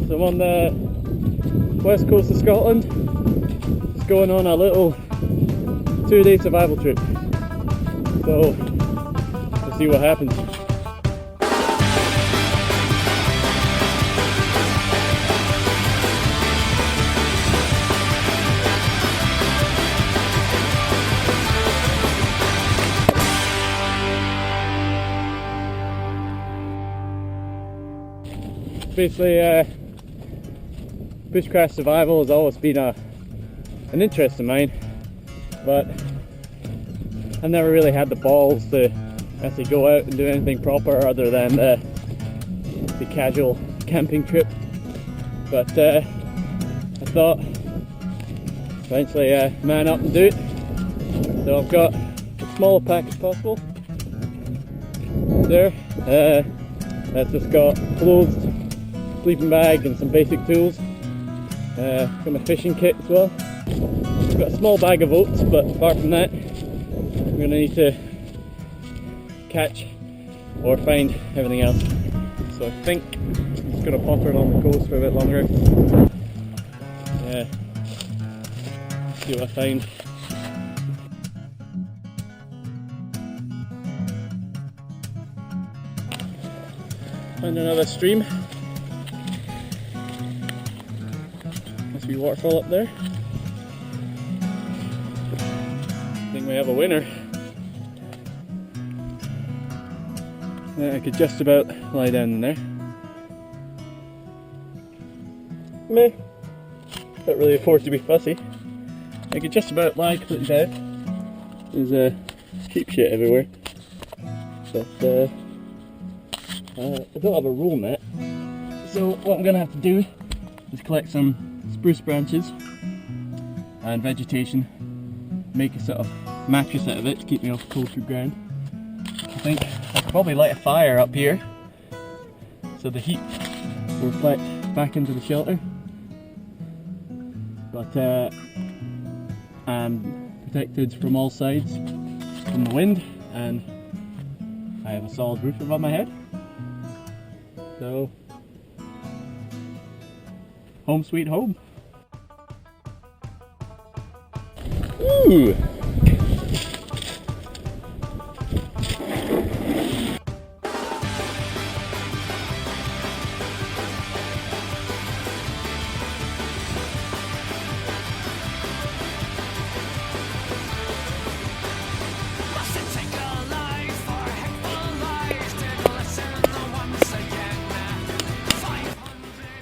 So I'm on the west coast of Scotland, just going on a little 2-day survival trip. So we'll see what happens. Basically, bushcraft survival has always been an interest of mine, but I've never really had the balls to actually go out and do anything proper other than the casual camping trip. But I thought eventually man up and do it. So I've got as small a pack as possible there. That's just got clothes, sleeping bag and some basic tools. Got my fishing kit as well. I've got a small bag of oats, but apart from that I'm going to need to catch or find everything else. So I think I'm just going to ponder along the coast for a bit longer. See what I find. Find another stream. Must be waterfall up there. I think we have a winner. I could just about lie down in there. Meh. Can't really afford to be fussy. I could just about lie completely down. There's sheep shit everywhere. But I don't have a roll mat. So what I'm going to have to do is collect some spruce branches and vegetation, make a sort of mattress out of it to keep me off cold through ground. I think I could probably light a fire up here so the heat will reflect back into the shelter. But I'm protected from all sides from the wind, and I have a solid roof above my head. So, home sweet home. Ooh!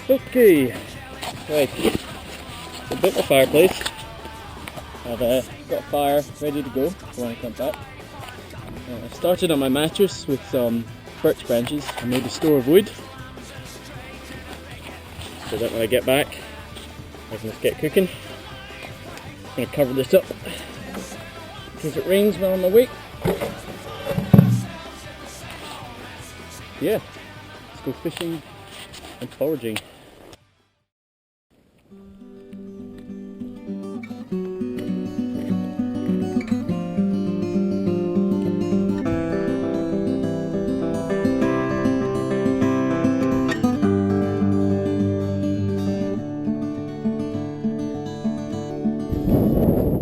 Okay, right, so built my fireplace. I've got a fire ready to go for when I come back. I started on my mattress with some birch branches. I made a store of wood so that when I get back I can just get cooking. I'm going to cover this up in case it rains while I'm awake. Yeah, let's go fishing and foraging.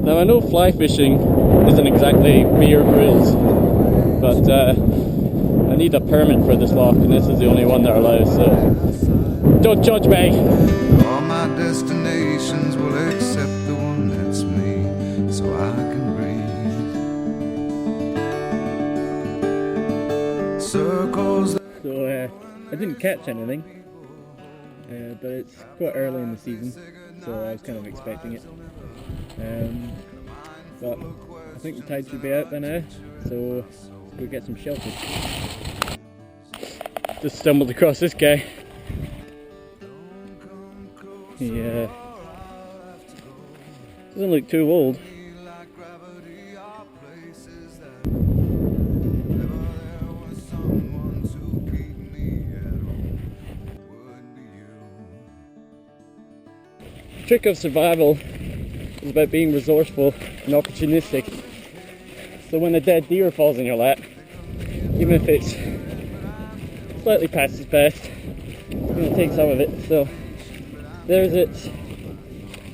Now I know fly fishing isn't exactly Bear Grylls, but I need a permit for this loch and this is the only one that allows, so don't judge me! All my destinations will accept the one that's me, so I can breathe. Circles. So I didn't catch anything, but it's quite early in the season, so I was kind of expecting it. But I think the tide should be out by now, so we'll get some shelter. Just stumbled across this guy. He doesn't look too old. The trick of survival is about being resourceful and opportunistic. So when a dead deer falls in your lap, even if it's slightly past its best, you're going to take some of it. So there's its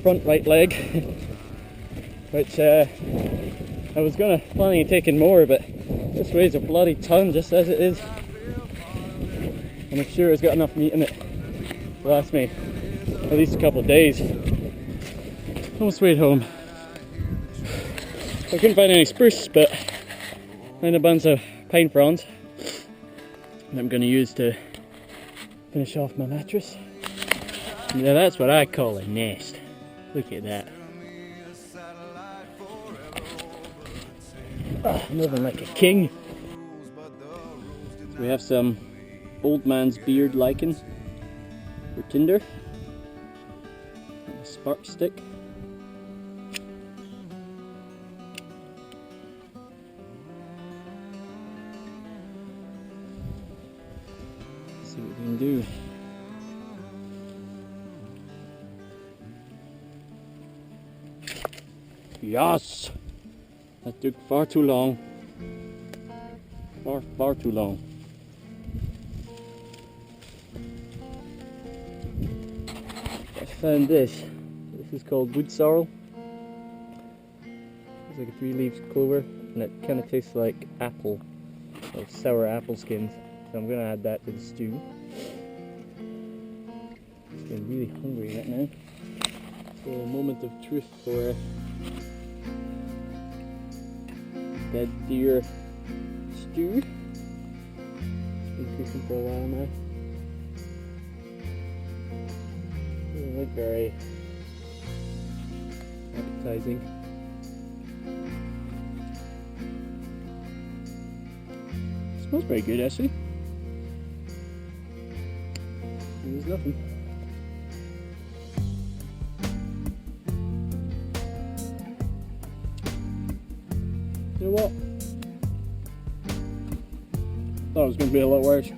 front right leg, which I was planning on taking more, but this weighs a bloody ton just as it is. And I'm sure it's got enough meat in it to last me at least a couple of days. Almost weighed home. I couldn't find any spruce, but I found a bunch of pine fronds that I'm going to use to finish off my mattress. Now that's what I call a nest. Look at that. I'm living like a king. So we have some old man's beard lichen for tinder. And a spark stick. Let's see what we can do. Yes! That took far too long. Far too long. I found this. This is called wood sorrel. It's like a 3-leaved clover, and it kind of tastes like apple, like sour apple skins. So I'm going to add that to the stew. It's getting really hungry right now. So a moment of truth for dead deer stew. It's been cooking for a while now. Doesn't look very appetizing. It smells very good actually. And there's nothing. You know what? Thought it was going to be a lot worse.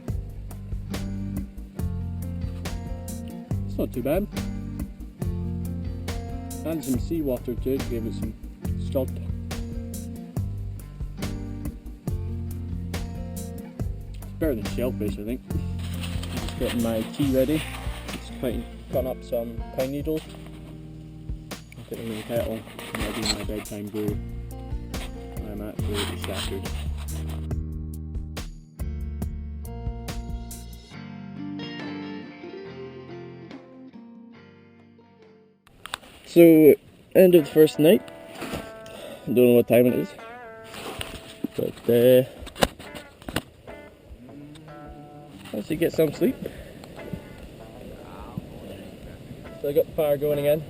It's not too bad. Add some seawater to it, give it some salt. It's better than shellfish, I think. Just getting my tea ready. Just cutting up some pine needles. I'll put them in the kettle and I'll do my bedtime brew. I'm absolutely shattered. So, end of the first night. I don't know what time it is, but let's get some sleep. So I got the fire going again,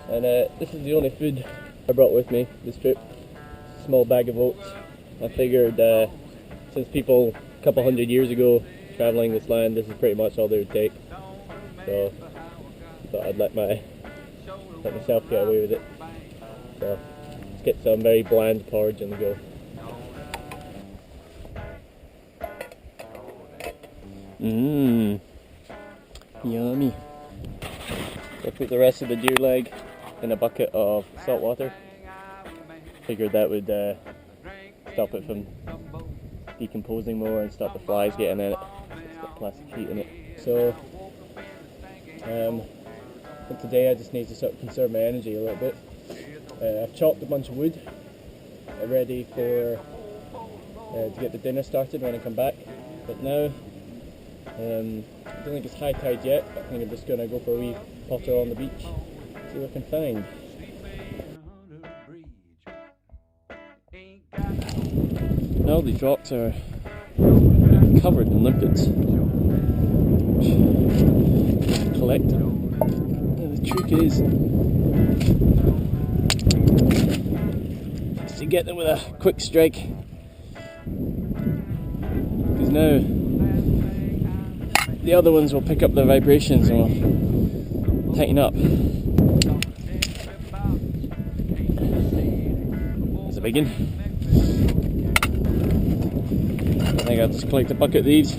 and this is the only food I brought with me this trip. Small bag of oats. I figured since people a couple hundred years ago travelling this land, this is pretty much all they would take. So I thought I'd let myself get away with it. So let's get some very bland porridge on the go. Yummy. I put the rest of the deer leg in a bucket of salt water. Figured that would stop it from decomposing more and stop the flies getting in it. It's got plastic sheet in it. So but today I just need to sort of conserve my energy a little bit. I've chopped a bunch of wood ready for to get the dinner started when I come back. But now I don't think it's high tide yet. I think I'm just going to go for a wee potter on the beach, see what I can find. Now these rocks are covered in limpets. Collect them. And the trick is to get them with a quick strike, because now the other ones will pick up the vibrations and will tighten up. There's a big one. I think I'll just collect a bucket of these.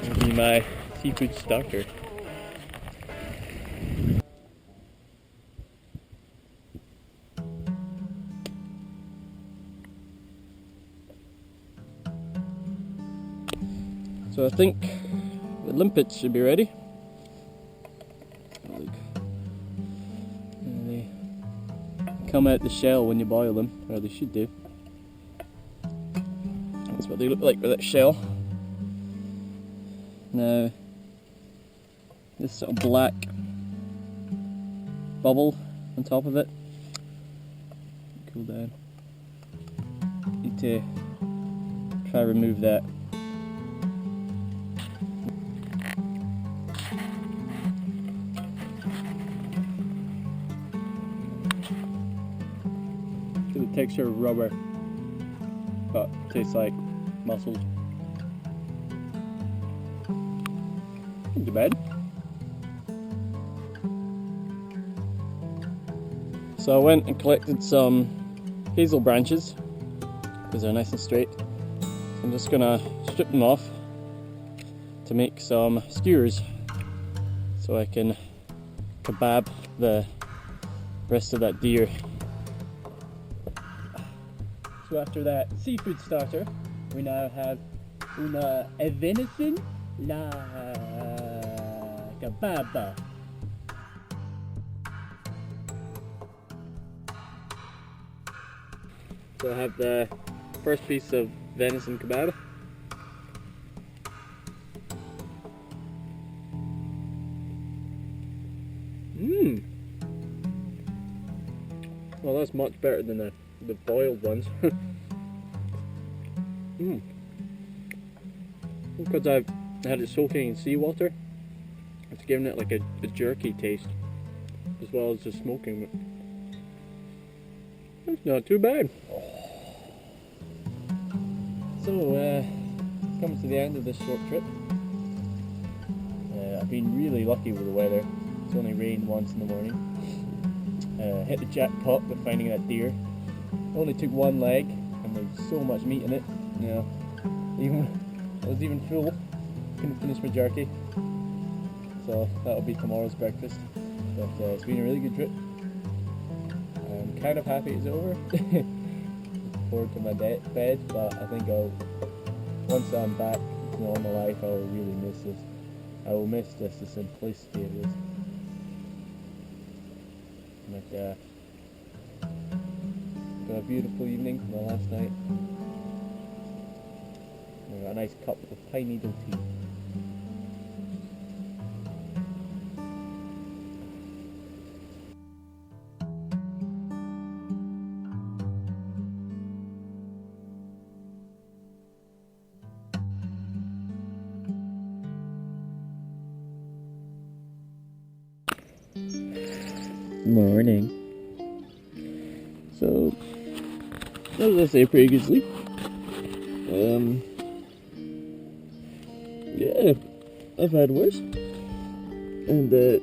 It'll be my seafood starter. So I think the limpets should be ready. come out the shell when you boil them, or they should do. That's what they look like with that shell. Now, this sort of black bubble on top of it, cool down. Need to try to remove that. The texture of rubber, but tastes like mussels. Not too bad. So I went and collected some hazel branches because they're nice and straight. I'm just gonna strip them off to make some skewers so I can kebab the rest of that deer. So after that seafood starter, we now have una venison la kebab. So I have the first piece of venison kebab. Well, that's much better than the boiled ones. Because I've had it soaking in seawater, it's giving it like a jerky taste as well as the smoking. It's not too bad. So, coming to the end of this short trip. I've been really lucky with the weather. It's only rained once in the morning. Hit the jackpot with finding that deer. Only took one leg, and there's so much meat in it. You know, I was even full. Couldn't finish my jerky. So that'll be tomorrow's breakfast. But it's been a really good trip. I'm kind of happy it's over. Looking forward to my bed, but I think once I'm back to normal life, I will really miss this. I will miss just the simplicity of this. But got a beautiful evening from the last night. I got a nice cup of pine needle tea. Morning. So that was, I say, a pretty good sleep. Yeah, I've had worse. And the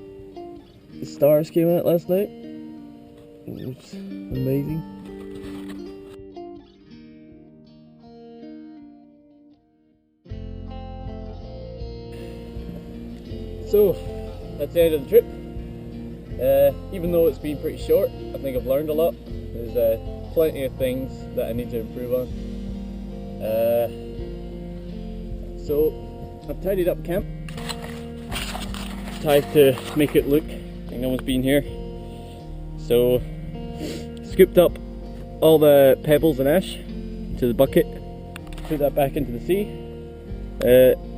stars came out last night. It was amazing. So that's the end of the trip. Even though it's been pretty short, I think I've learned a lot. There's plenty of things that I need to improve on. So I've tidied up camp. Tried to make it look like no one's been here. So scooped up all the pebbles and ash to the bucket, put that back into the sea.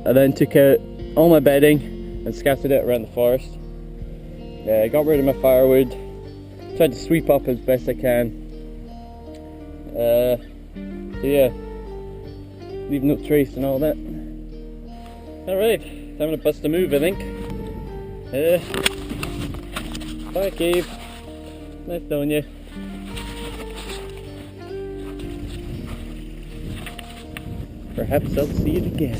I then took out all my bedding and scattered it around the forest. Got rid of my firewood, tried to sweep up as best I can. So yeah, leave no trace and all that. Alright, time to bust a move, I think. Bye, cave. Nice knowing you. Perhaps I'll see you again.